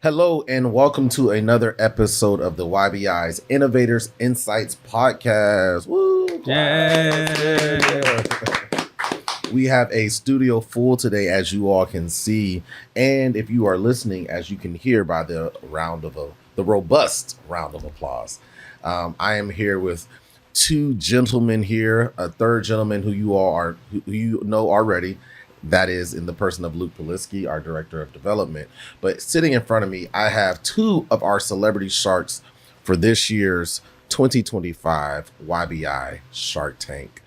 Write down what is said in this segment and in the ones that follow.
Hello and welcome to another episode of the YBI's Innovators Insights podcast. Woo! Yay! We have a studio full today, as you all can see, and if you are listening, as you can hear by the robust round of applause. I am here with two gentlemen here, a third gentleman who you know already. That is in the person of Luke Politsky, our director of development. But sitting in front of me, I have two of our celebrity sharks for this year's 2025 YBI Shark Tank.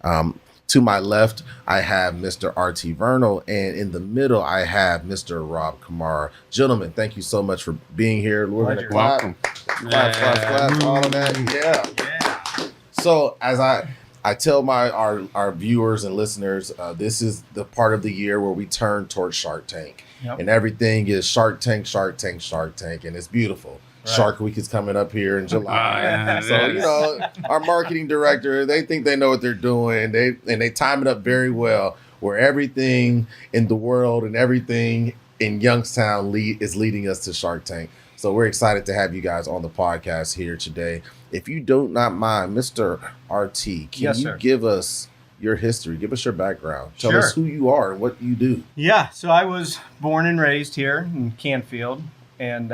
To my left, I have Mr. R.T. Vernal, and in the middle, I have Mr. Rob Komara. Gentlemen, thank you so much for being here. We're going to clap, clap, all of that. Yeah. So as I tell our viewers and listeners, this is the part of the year where we turn towards Shark Tank. Yep. And everything is Shark Tank, Shark Tank, Shark Tank, and it's beautiful. Right. Shark Week is coming up here in July. So, our marketing director, they think they know what they're doing. They time it up very well, where everything in the world and everything in Youngstown is leading us to Shark Tank. So we're excited to have you guys on the podcast here today. If you do not mind, Mr. RT, can you give us your history? Give us your background. Tell us who you are and what you do. Yeah, so I was born and raised here in Canfield, and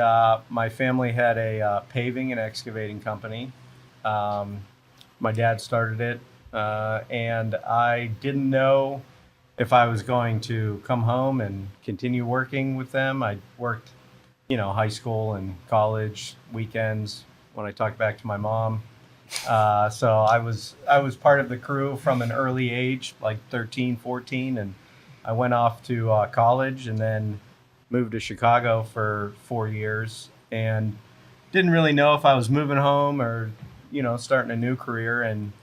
my family had a paving and excavating company. My dad started it, and I didn't know if I was going to come home and continue working with them. I worked high school and college, weekends, when I talked back to my mom. So I was part of the crew from an early age, like 13, 14, and I went off to college and then moved to Chicago for 4 years and didn't really know if I was moving home or, starting a new career. And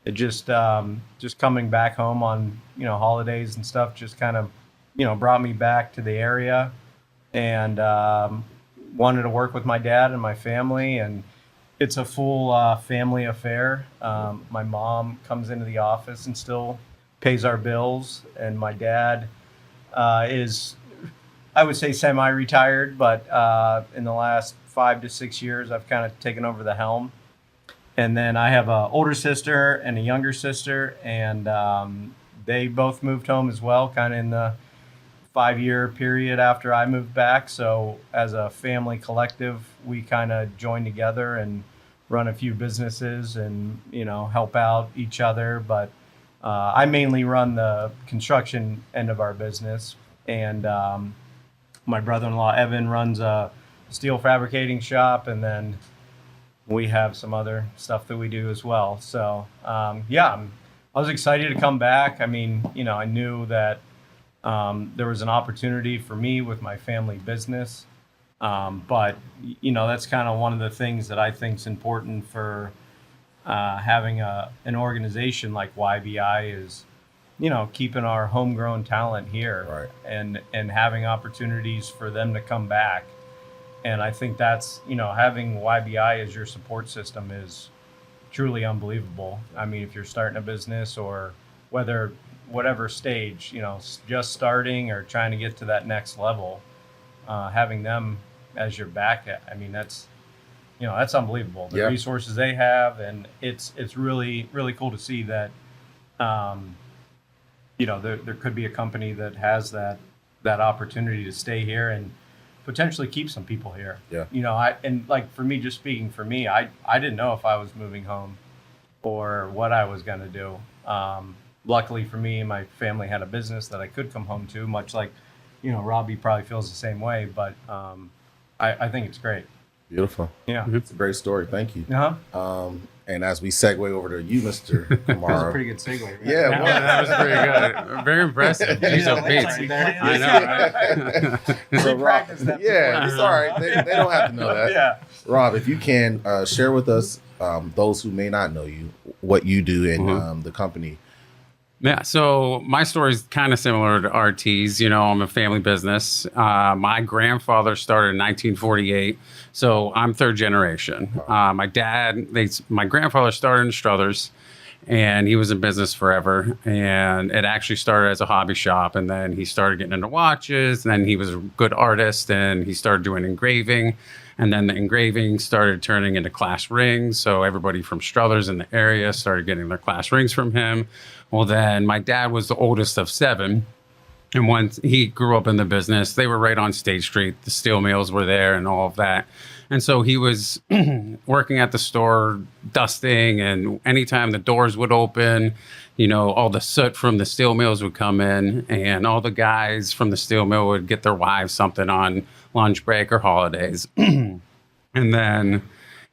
it just coming back home on, holidays and stuff just kind of, brought me back to the area. And wanted to work with my dad and my family, and it's a full family affair. My mom comes into the office and still pays our bills, and my dad is, I would say, semi-retired, but in the last 5 to 6 years, I've kind of taken over the helm. And then I have an older sister and a younger sister, and they both moved home as well, kind of in the 5-year period after I moved back. So as a family collective, we kind of join together and run a few businesses and, help out each other. But I mainly run the construction end of our business. And my brother-in-law, Evan, runs a steel fabricating shop. And then we have some other stuff that we do as well. So, I was excited to come back. I mean, I knew that there was an opportunity for me with my family business. But that's kind of one of the things that I think is important for having an organization like YBI is, keeping our homegrown talent here, right, and having opportunities for them to come back. And I think that's, having YBI as your support system is truly unbelievable. I mean, if you're starting a business or whatever stage, just starting or trying to get to that next level, having them as your back, I mean, that's unbelievable. The resources they have, and it's really, really cool to see that, there could be a company that has that opportunity to stay here and potentially keep some people here. Yeah. For me, just speaking for me, I didn't know if I was moving home or what I was going to do. Luckily for me, my family had a business that I could come home to, much like, Robbie probably feels the same way, but I think it's great. Beautiful. Yeah. It's a great story. Thank you. Uh-huh. And as we segue over to you, Mr. Komara. That was a pretty good segue. Right? Yeah, well, that was pretty good. Very impressive. Jeez, I know, right? So, Rob, it's all right. They don't have to know that. Yeah. Rob, if you can share with us, those who may not know you, what you do in the company. Yeah, so my story is kind of similar to RT's. I'm a family business. My grandfather started in 1948, so I'm third generation. My grandfather started in Struthers, and he was in business forever. And it actually started as a hobby shop, and then he started getting into watches, and then he was a good artist, and he started doing engraving. And then the engraving started turning into class rings. So everybody from Struthers in the area started getting their class rings from him. Well, then my dad was the oldest of 7. And once he grew up in the business, they were right on State Street. The steel mills were there and all of that. And so he was working at the store, dusting, and anytime the doors would open, all the soot from the steel mills would come in, and all the guys from the steel mill would get their wives something on lunch break or holidays. And then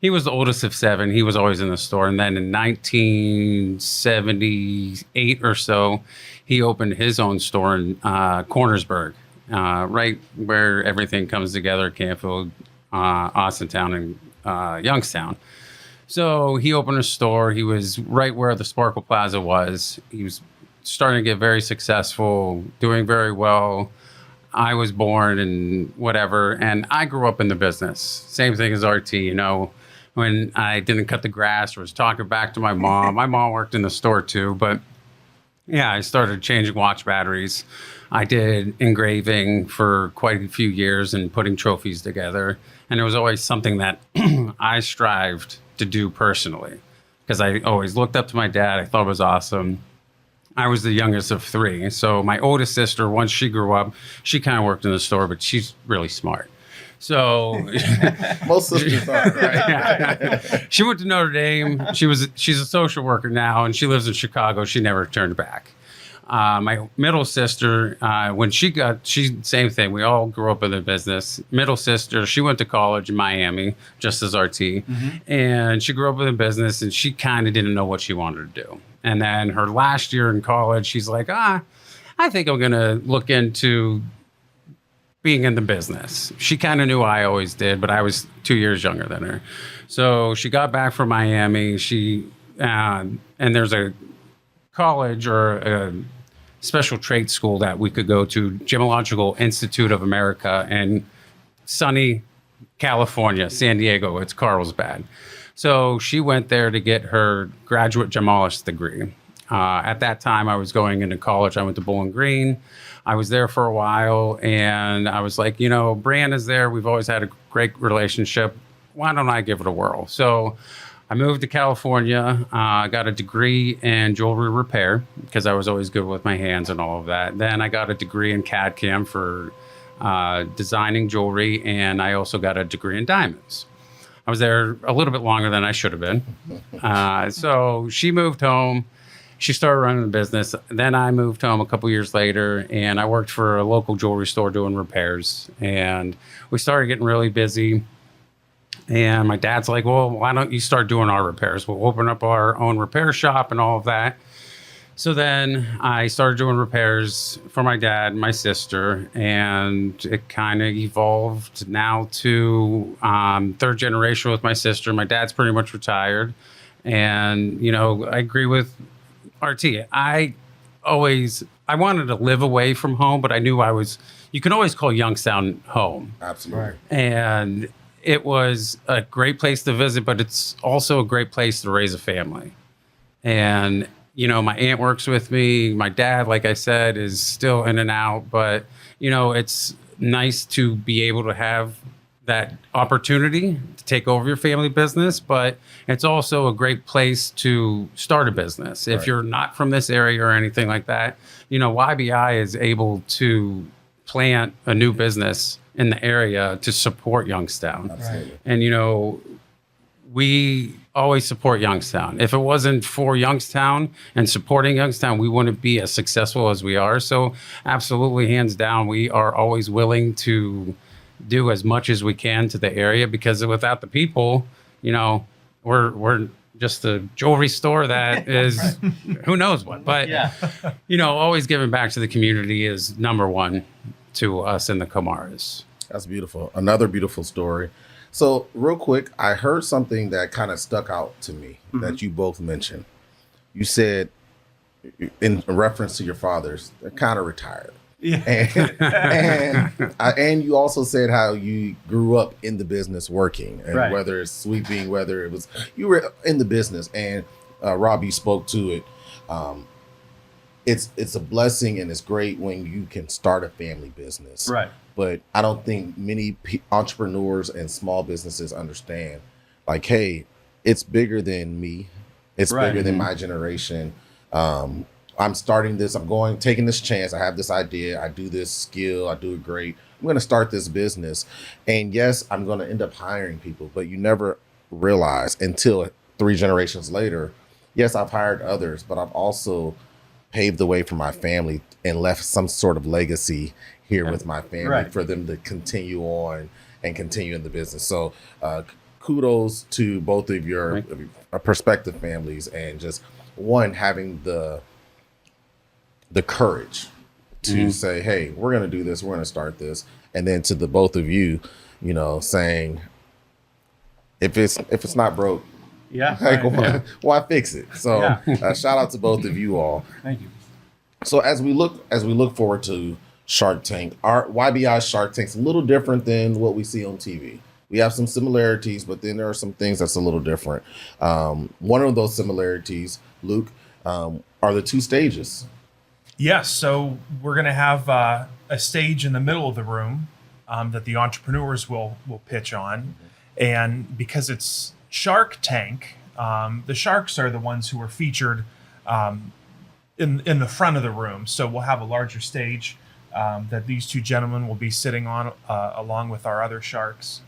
he was the oldest of 7. He was always in the store. And then in 1978 or so, he opened his own store in Cornersburg, right where everything comes together, Canfield, Austintown, and Youngstown. So he opened a store. He was right where the Sparkle Plaza was. He was starting to get very successful, doing very well. I was born and whatever, and I grew up in the business. Same thing as RT, when I didn't cut the grass or was talking back to my mom. My mom worked in the store too, but yeah, I started changing watch batteries. I did engraving for quite a few years and putting trophies together. And it was always something that I strived to do personally because I always looked up to my dad. I thought it was awesome. I was the youngest of 3. So my oldest sister, once she grew up, she kind of worked in the store, but she's really smart. So most sisters are, right? Yeah. She went to Notre Dame. She's a social worker now, and she lives in Chicago. She never turned back. My middle sister, when she same thing. We all grew up in the business. Middle sister, she went to college in Miami, just as RT, and she grew up in the business, and she kind of didn't know what she wanted to do. And then her last year in college, she's like, I think I'm going to look into being in the business. She kind of knew I always did, but I was 2 years younger than her. So she got back from Miami. And there's a college or a special trade school that we could go to, Gemological Institute of America in sunny California, San Diego. It's Carlsbad. So she went there to get her graduate gemologist degree. At that time, I was going into college. I went to Bowling Green. I was there for a while, and I was like, Brian is there. We've always had a great relationship. Why don't I give it a whirl? So I moved to California. I got a degree in jewelry repair because I was always good with my hands and all of that. Then I got a degree in CAD/CAM for designing jewelry, and I also got a degree in diamonds. I was there a little bit longer than I should have been. So she moved home. She started running the business. Then I moved home a couple years later, and I worked for a local jewelry store doing repairs. And we started getting really busy. And my dad's like, well, why don't you start doing our repairs? We'll open up our own repair shop and all of that. So then I started doing repairs for my dad and my sister, and it kind of evolved now to 3rd generation with my sister. My dad's pretty much retired. And, I agree with RT. I wanted to live away from home, but I knew you can always call Youngstown home. Absolutely. Right. And it was a great place to visit, but it's also a great place to raise a family. And, my aunt works with me. My dad, like I said, is still in and out, but, it's nice to be able to have that opportunity to take over your family business, but it's also a great place to start a business. If you're not from this area or anything like that, YBI is able to plant a new business in the area to support Youngstown. Absolutely. And, we always support Youngstown. If it wasn't for Youngstown and supporting Youngstown, we wouldn't be as successful as we are. So absolutely, hands down, we are always willing to do as much as we can to the area, because without the people, we're just a jewelry store that is who knows what. But, always giving back to the community is number one to us in the Komaras. That's beautiful. Another beautiful story. So real quick, I heard something that kind of stuck out to me that you both mentioned. You said, in reference to your fathers, they're kind of retired. Yeah. And you also said how you grew up in the business working, and Right. whether it's sweeping, whether it was, you were in the business. And Rob, you spoke to it. It's a blessing and it's great when you can start a family business. Right. But I don't think many entrepreneurs and small businesses understand, like, hey, it's bigger than me. It's Right. bigger than my generation. I'm starting this. Taking this chance. I have this idea. I do this skill. I do it great. I'm going to start this business. And yes, I'm going to end up hiring people, but you never realize until 3 generations later, yes, I've hired others, but I've also paved the way for my family and left some sort of legacy here with my family Right. for them to continue on and continue in the business. So kudos to both of your prospective families, and just one having the courage to say, hey, we're going to do this. We're going to start this. And then to the both of you, saying, if it's not broke, Yeah. like, Right. why fix it? So Yeah. shout out to both of you all. Thank you. So as we look forward to Shark Tank, our YBI Shark Tank's a little different than what we see on TV. We have some similarities, but then there are some things that's a little different. One of those similarities, Luke, are the 2 stages. Yes, so we're going to have a stage in the middle of the room that the entrepreneurs will pitch on. And because it's Shark Tank, the sharks are the ones who are featured in the front of the room. So we'll have a larger stage that these 2 gentlemen will be sitting on along with our other sharks.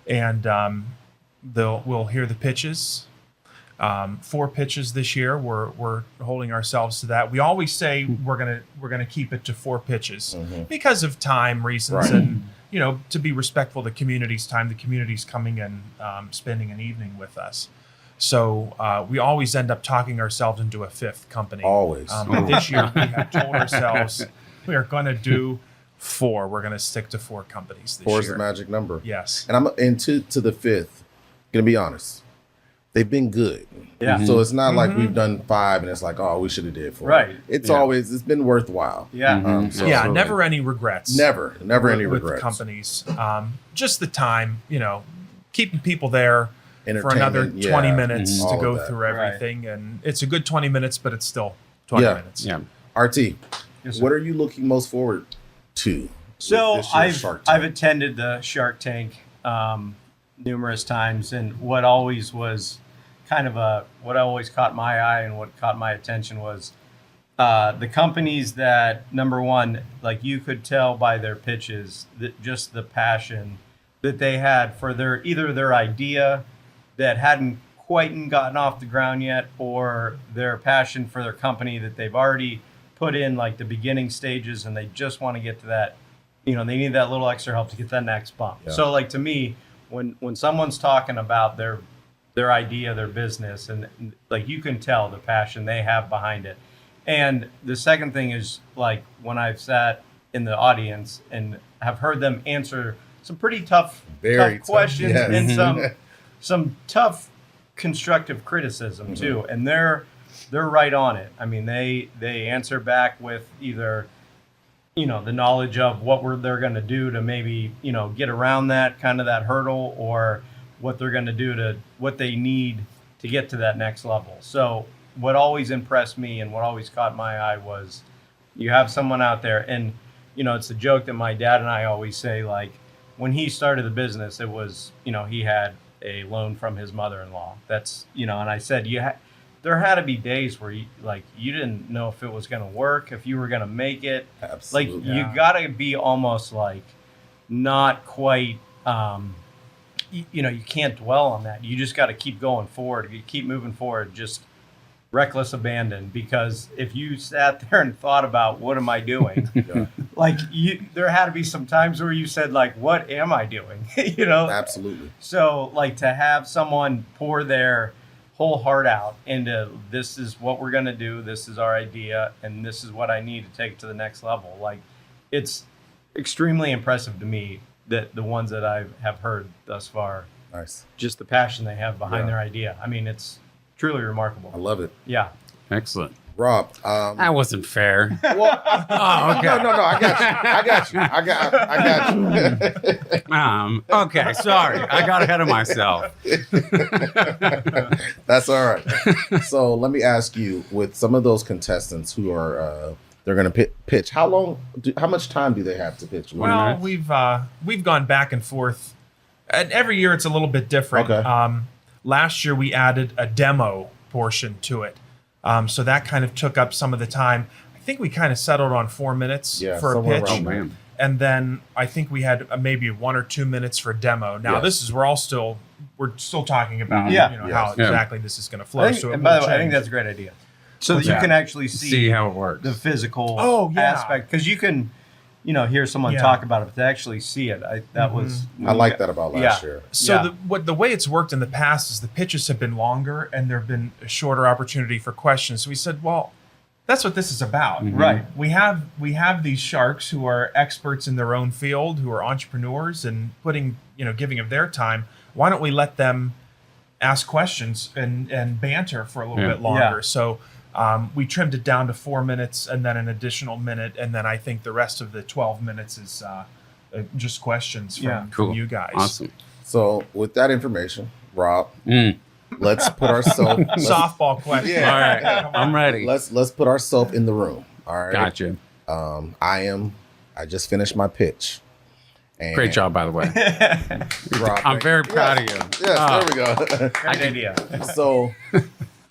And we'll hear the pitches. 4 pitches this year. We're holding ourselves to that. We always say we're gonna keep it to 4 pitches because of time reasons, Right. and to be respectful of the community's time. The community's coming and spending an evening with us. So we always end up talking ourselves into a 5th company. Always. But this year we have told ourselves we are going to do 4. We're going to stick to 4 companies this 4 is year. the magic number. Yes. And to the 5th, gonna be honest, they've been good. Yeah. So it's not like we've done 5 and it's like, oh, we should have did 4. Right. It's Yeah. it's been worthwhile. Yeah. So Yeah, Absolutely. never any regrets. never any with regrets. companies. Just the time, keeping people there for another Entertainment, 20 yeah. minutes All to of go that. through Right. everything. And it's a good 20 minutes, but it's still 20 Yeah. minutes. Yeah. RT, Yes, sir. what are you looking most forward to? So with this year's Shark Tank? I've attended the Shark Tank numerous times, and what always was what always caught my eye and what caught my attention was the companies that, number one, like you could tell by their pitches that just the passion that they had for either their idea that hadn't quite gotten off the ground yet, or their passion for their company that they've already put in like the beginning stages and they just want to get to that, they need that little extra help to get that next bump. Yeah. So like to me, when someone's talking about their idea, their business, and like you can tell the passion they have behind it. And the second thing is, like, when I've sat in the audience and have heard them answer some pretty tough Very tough, questions, yes. and some tough constructive criticism too, and they're right on it. I mean, they answer back with either the knowledge of what they're going to do to maybe get around that kind of that hurdle, or what they're going to do to what they need to get to that next level. So what always impressed me and what always caught my eye was you have someone out there, and it's a joke that my dad and I always say, like, when he started the business, it was he had a loan from his mother-in-law. That's and I said there had to be days where you didn't know if it was going to work, if you were going to make it. Absolutely. Like you got to be almost like not quite you can't dwell on that. You just got to keep going forward. You keep moving forward, just reckless abandon. Because if you sat there and thought about what am I doing, like there had to be some times where you said, like, what am I doing? Absolutely. So like to have someone pour their whole heart out into, this is what we're going to do, this is our idea, and this is what I need to take it to the next level. Like, it's extremely impressive to me that the ones that I have heard thus far, Nice. just the passion they have behind Yeah. their idea. I mean, it's truly remarkable. I love it. Yeah. Excellent. Rob. That wasn't fair. Well, Oh, okay. no. I got you. I got you. Okay, sorry. I got ahead of myself. That's all right. So let me ask you, with some of those contestants who are they're going to pitch, how much time do they have to pitch? Well, we've gone back and forth, and every year it's a little bit different. Okay. Last year we added a demo portion to it, so that kind of took up some of the time. I think we kind of settled on 4 minutes for a somewhere pitch, around there. Man. and then I think we had maybe 1 or 2 minutes for demo. Now Yes. this is we're still talking about Yeah. how Yes. exactly this is going to flow. I think, so it and by will the way, I think change. that's a great idea. So that you Yeah. can actually See how it works. the physical Oh, yeah. aspect, because you can, hear someone Yeah. talk about it, but to actually see it, that was. I like that about last Yeah. year. So Yeah. the way it's worked in the past is the pitches have been longer and there have been a shorter opportunity for questions. So we said, well, that's what this is about. Right. We have these sharks who are experts in their own field, who are entrepreneurs and giving of their time. Why don't we let them ask questions and banter for a little Yeah. bit longer? Yeah. So we trimmed it down to 4 minutes and then an additional minute. And then I think the rest of the 12 minutes is just questions from Cool. you guys. Awesome. So with that information, Rob, Mm. let's put ourselves Softball question. Yeah. All right. I'm ready. let's put ourselves in the room. All right. Gotcha. I just finished my pitch. And Great job, by the way. Rob, I'm very proud of you. Yes, Oh. there we go. Great idea. So,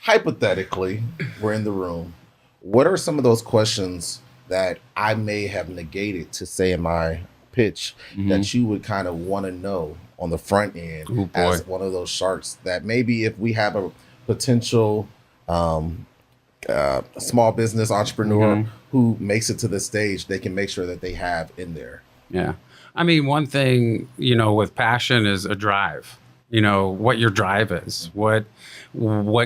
hypothetically, we're in the room. What are some of those questions that I may have negated to say in my pitch that you would kind of want to know on the front end Ooh, boy. as one of those sharks that maybe if we have a potential small business entrepreneur who makes it to the stage, they can make sure that they have in there? Yeah. I mean, one thing, with passion is a drive. What your drive is, what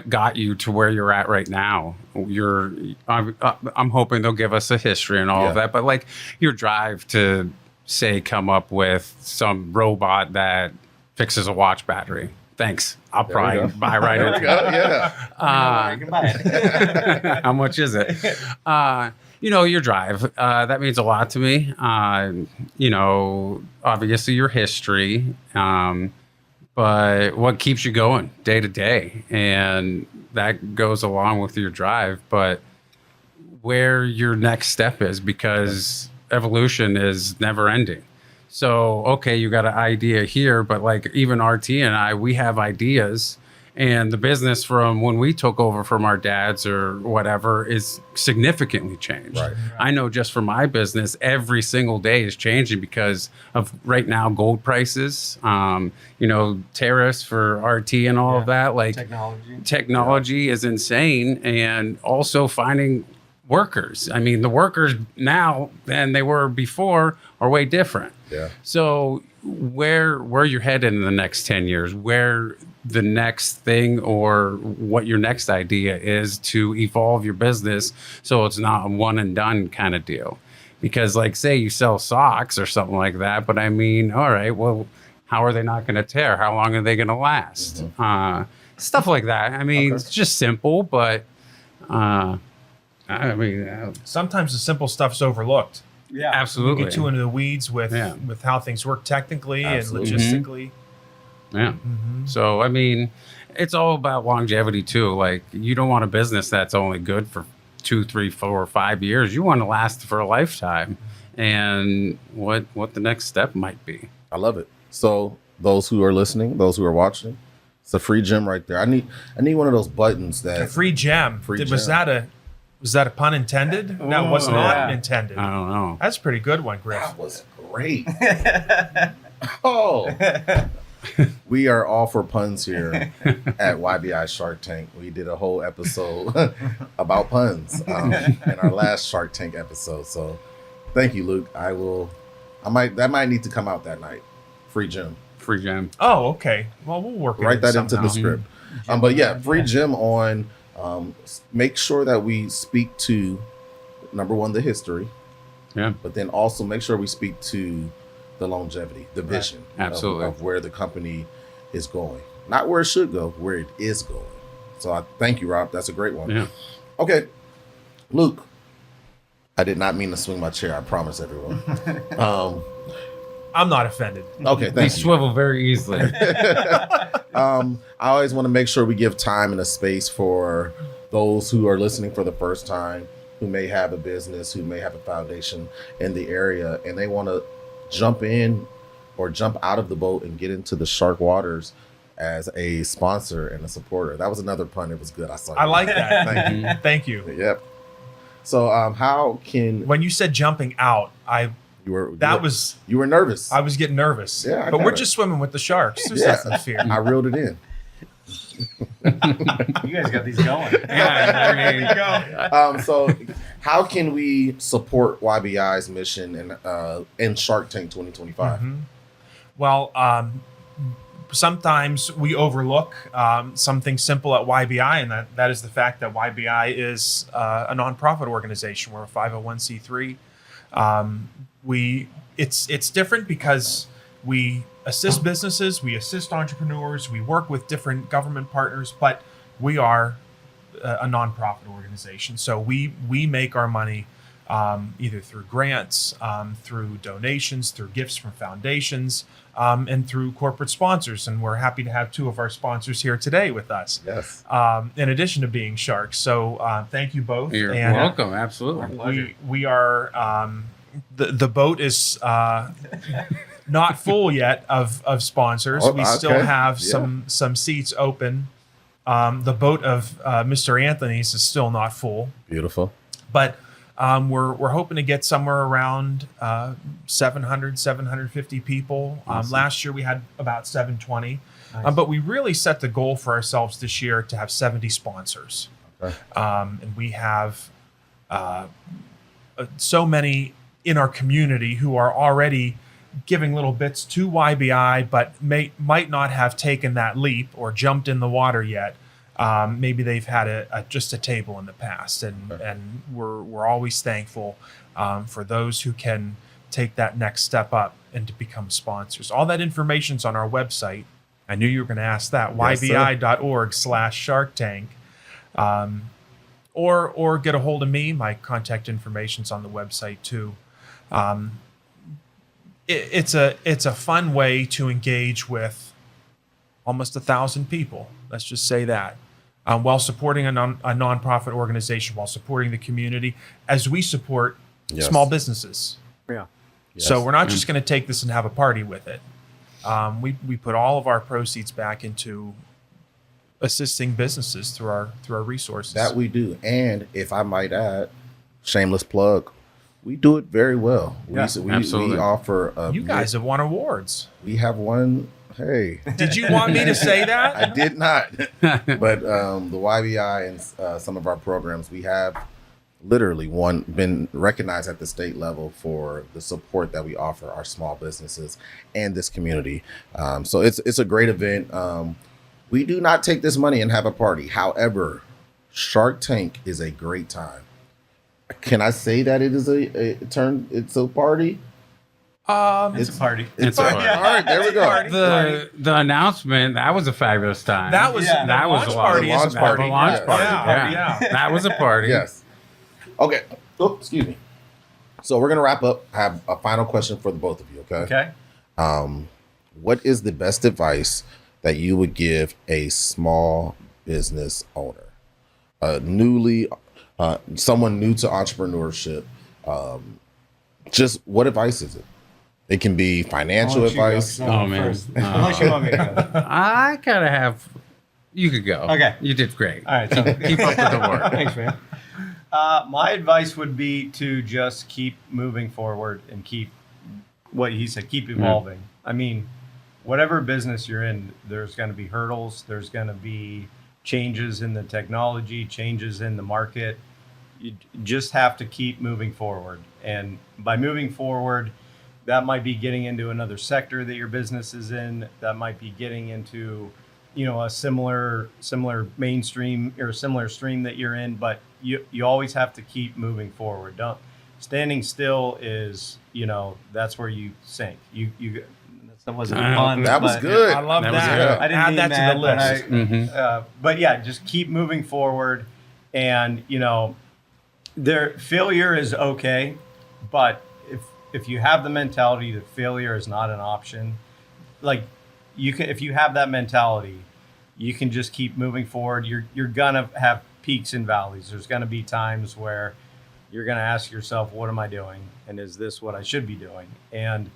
got you to where you're at right now. I'm hoping they'll give us a history and all of Yeah. that, but like your drive to say, come up with some robot that fixes a watch battery. Thanks. I'll There we probably go. buy right There we over. go. Yeah. You can buy it. How much is it? Your drive. That means a lot to me. Obviously your history, but what keeps you going day to day. And that goes along with your drive, but where your next step is, because evolution is never ending. So, okay, you got an idea here, but like even RT and I, we have ideas, and the business from when we took over from our dads or whatever is significantly changed. Right. I know just for my business, every single day is changing because of right now gold prices, tariffs for RT and all of that. Like technology is insane, and also finding workers. I mean, the workers now than they were before are way different. Yeah. So where you're headed in the next 10 years, where the next thing or what your next idea is to evolve your business so it's not a one and done kind of deal. Because like say you sell socks or something like that, but I mean, all right, well, how are they not going to tear? How long are they going to last? Stuff like that. I mean, It's just simple, but Sometimes the simple stuff's overlooked. Yeah. absolutely. We get too into the weeds with how things work technically Absolutely. and logistically. Yeah. So, I mean, it's all about longevity too. Like you don't want a business that's only good for 2, 3, 4, 5 years. You want to last for a lifetime, and what the next step might be. I love it. So those who are listening, those who are watching, it's a free gem right there. I need one of those buttons A that free gem. Free Was gem. that a pun intended? No, it was not yeah. intended. I don't know. That's a pretty good one, Griff. that was great. Oh. We are all for puns here at YBI Shark Tank. We did a whole episode about puns in our last Shark Tank episode. So thank you, Luke. That might need to come out that night. Free gem. Free gem. Oh, okay. Well, we'll work Write that into somehow. the script. But yeah, free gem on make sure that we speak to number one, the history, Yeah. but then also make sure we speak to the longevity, the vision Absolutely. of where the company is going. Not where it should go, where it is going. So I thank you, Rob. That's a great one. Yeah. Okay. Luke, I did not mean to swing my chair. I promise everyone. I'm not offended. Okay, We thank you. swivel very easily. I always want to make sure we give time and a space for those who are listening for the first time, who may have a business, who may have a foundation in the area, and they want to jump in or jump out of the boat and get into the shark waters as a sponsor and a supporter. That was another pun. It was good. I saw. I like that. Thank you. Thank you. Yep. So, how can When you said jumping out, you were nervous? I was getting nervous. Yeah, I but got we're it. just swimming with the sharks. There's Yeah. nothing to fear. I reeled it in. You guys got these going. Yeah, I mean, So, how can we support YBI's mission and Shark Tank 2025? Well, sometimes we overlook something simple at YBI, and that is the fact that YBI is a nonprofit organization. We're a 501c3. It's different because we assist businesses, we assist entrepreneurs, we work with different government partners, but we are a nonprofit organization. So we make our money either through grants, through donations, through gifts from foundations, and through corporate sponsors. And we're happy to have two of our sponsors here today with us, Yes. in addition to being Sharks. So thank you both. you're And welcome. Absolutely. we are the boat is not full yet of sponsors. Oh, We still okay. have Yeah. some seats open. The boat of Mr. Anthony's is still not full, Beautiful. but we're hoping to get somewhere around 700, 750 people. Awesome. Last year we had about 720. Nice. But we really set the goal for ourselves this year to have 70 sponsors. Okay. And we have so many in our community who are already giving little bits to YBI, but might not have taken that leap or jumped in the water yet. Maybe they've had just a table in the past, and we're always thankful for those who can take that next step up and to become sponsors. All that information's on our website. I knew you were going to ask that. Yes, sir. YBI.org/Shark Tank. Or get a hold of me. My contact information's on the website too. It's a fun way to engage with almost 1,000 people. Let's just say that. While supporting a nonprofit organization, while supporting the community, as we support Yes. small businesses. Yeah. Yes. So we're not just going to take this and have a party with it. We put all of our proceeds back into assisting businesses through our resources. That we do. And if I might add, shameless plug, we do it very well. Yeah, We absolutely. offer You guys have won awards. we have one. Hey, Did you want me to say I that? did not. But the YBI and some of our programs, we have literally been recognized at the state level for the support that we offer our small businesses and this community. So it's a great event. We do not take this money and have a party. However, Shark Tank is a great time. Can I say that it is it's a party? It's a party. It's a party. All right, there we go. Party. The announcement, that was a fabulous time. That was Yeah. that was launch a lot. party. The launch is a party. The launch Yeah. party. Yeah. Yeah. Yeah. That was a party. Yes. Okay. Oh, excuse me. So we're gonna wrap up. I have a final question for the both of you. Okay. Okay. What is the best advice that you would give a small business owner, someone new to entrepreneurship? Just what advice is it? It can be financial advice. Oh, man. Unless you want me to go. I kind of have. You could go. Okay. You did great. All right. So Keep up with the work. thanks, man. My advice would be to just keep moving forward and keep what he said, keep evolving. I mean, whatever business you're in, there's going to be hurdles. There's going to be changes in the technology, changes in the market. You just have to keep moving forward. And by moving forward, that might be getting into another sector that your business is in. That might be getting into, a similar mainstream or a similar stream that you're in. But you always have to keep moving forward. Standing still is, that's where you sink. That wasn't fun. That was but- good. I love That was that. good. I didn't Add mean that to the but list. Mhm. but yeah, just keep moving forward, and Failure is okay, but if you have the mentality that failure is not an option, like if you have that mentality, you can just keep moving forward. You're gonna have peaks and valleys. There's gonna be times where you're gonna ask yourself, what am I doing? And is this what I should be doing? And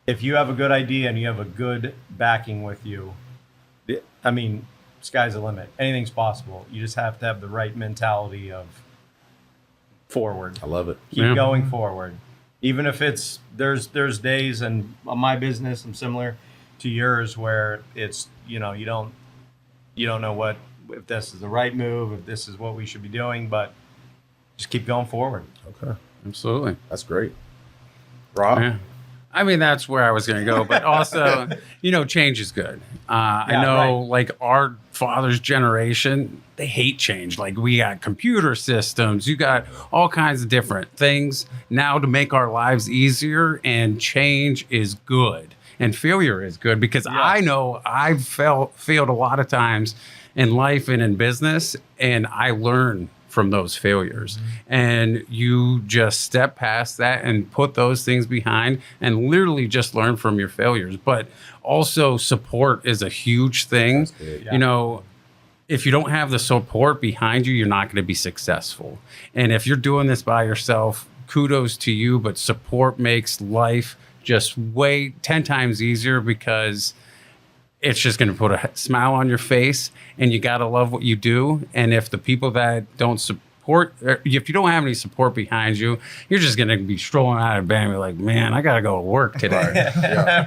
if you have a good idea and you have a good backing with you, I mean, sky's the limit. Anything's possible. You just have to have the right mentality of forward. I love it. Keep going forward. Even if there's days, and my business, I'm similar to yours, where it's, you don't know if this is the right move, if this is what we should be doing, but just keep going forward. Okay. Absolutely. That's great. Rob? Yeah. I mean, that's where I was going to go, but also, change is good. I know, like our father's generation, they hate change. Like we got computer systems, you got all kinds of different things now to make our lives easier, and change is good and failure is good, because I know I've failed a lot of times in life and in business, and I learn from those failures. And you just step past that and put those things behind and literally just learn from your failures. But also support is a huge thing. If you don't have the support behind you, you're not going to be successful. And if you're doing this by yourself, kudos to you, but support makes life just 10 times easier, because it's just going to put a smile on your face, and you got to love what you do. And if the people that don't support, if you don't have any support behind you, you're just going to be strolling out of bed and be like, man, I got to go to work today.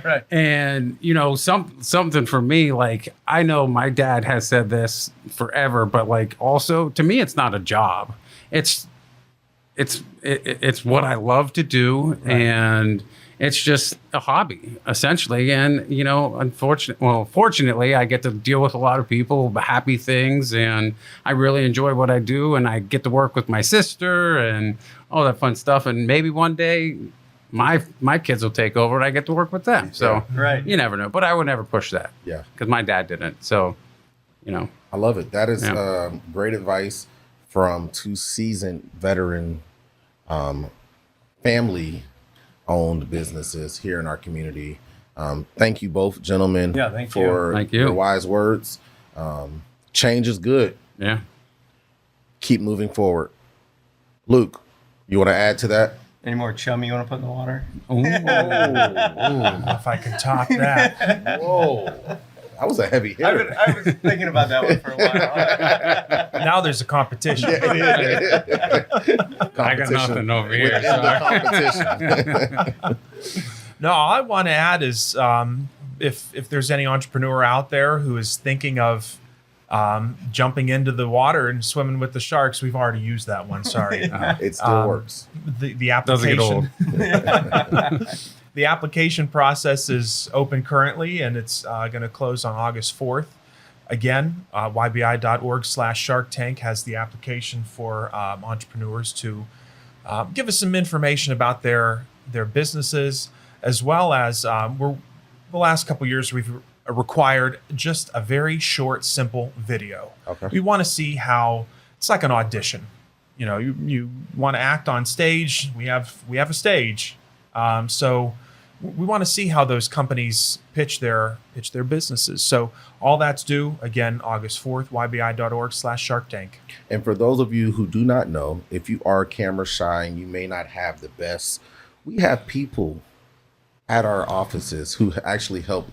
Right. And, something for me, like, I know my dad has said this forever, but like, also to me, it's not a job. It's what I love to do. Right. And it's just a hobby, essentially. And, fortunately, I get to deal with a lot of people, happy things, and I really enjoy what I do. And I get to work with my sister and all that fun stuff. And maybe one day my kids will take over and I get to work with them. So you never know. But I would never push that. Yeah. Because my dad didn't. So, I love it. That is great advice from two seasoned veteran family owned businesses here in our community. Thank you both, gentlemen, for your wise words. Change is good. Yeah. Keep moving forward. Luke, you want to add to that? Any more chum you want to put in the water? Ooh. If I could top that. Whoa. That was a heavy hitter. I was thinking about that one for a while. Now there's a competition. I got nothing over here. No, all I want to add is if there's any entrepreneur out there who is thinking of jumping into the water and swimming with the sharks, we've already used that one. Sorry. It still works. The application. Doesn't get old. The application process is open currently, and it's going to close on August 4th. Again, YBI.org/Shark Tank has the application for entrepreneurs to give us some information about their businesses, as well as the last couple of years we've required just a very short, simple video. Okay. We want to see how it's like an audition. You want to act on stage. We have a stage, so we want to see how those companies pitch their businesses. So all that's due, again, August 4th, YBI.org/Shark Tank. And for those of you who do not know, if you are camera shy and you may not have the best, we have people at our offices who actually help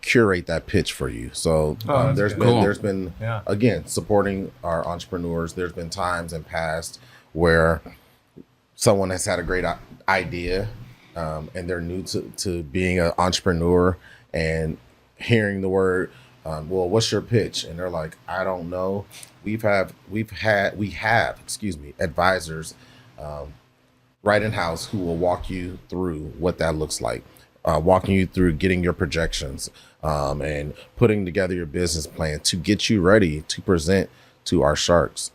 curate that pitch for you. So there's been again, supporting our entrepreneurs. There's been times in past where someone has had a great idea, and they're new to being an entrepreneur and hearing the word, well, what's your pitch? And they're like, I don't know. We have advisors right in house who will walk you through what that looks like, walking you through getting your projections, and putting together your business plan to get you ready to present to our sharks.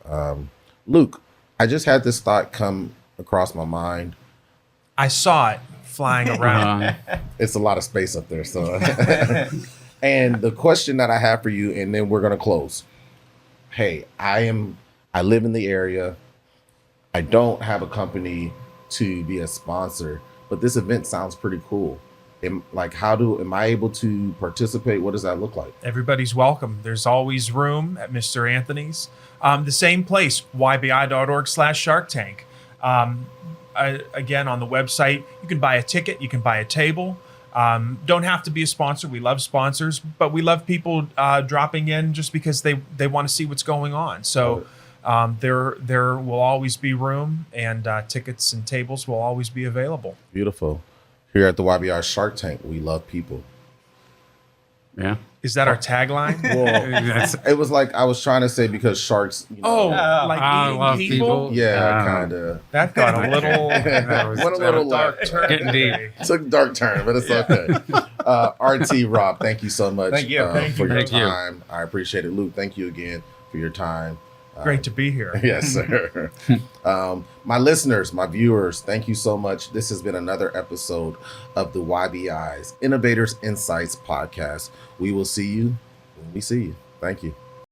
Luke, I just had this thought come across my mind. I saw it flying around. It's a lot of space up there. So, and the question that I have for you, and then we're going to close. Hey, I live in the area. I don't have a company to be a sponsor, but this event sounds pretty cool. Am I able to participate? What does that look like? Everybody's welcome. There's always room at Mr. Anthony's. The same place, ybi.org/Shark Tank. Again, on the website, you can buy a ticket, you can buy a table. Don't have to be a sponsor. We love sponsors, but we love people dropping in just because they want to see what's going on. So there will always be room, and tickets and tables will always be available. Beautiful. Here at the YBI Shark Tank, we love people. Yeah. Is that our tagline? That's- It was like I was trying to say because sharks, Like I eating love people? people. yeah, kind of That got a little, that was went a little dark left. turn. Getting deep. Took a dark turn, but it's okay. RT Rob, thank you so much Thank you. Thank for you. your Thank you. time. I appreciate it. Luke, thank you again for your time. Great to be here. Yes, sir. My listeners, my viewers, thank you so much. This has been another episode of the YBI's Innovators Insights podcast. We will see you when we see you. Thank you.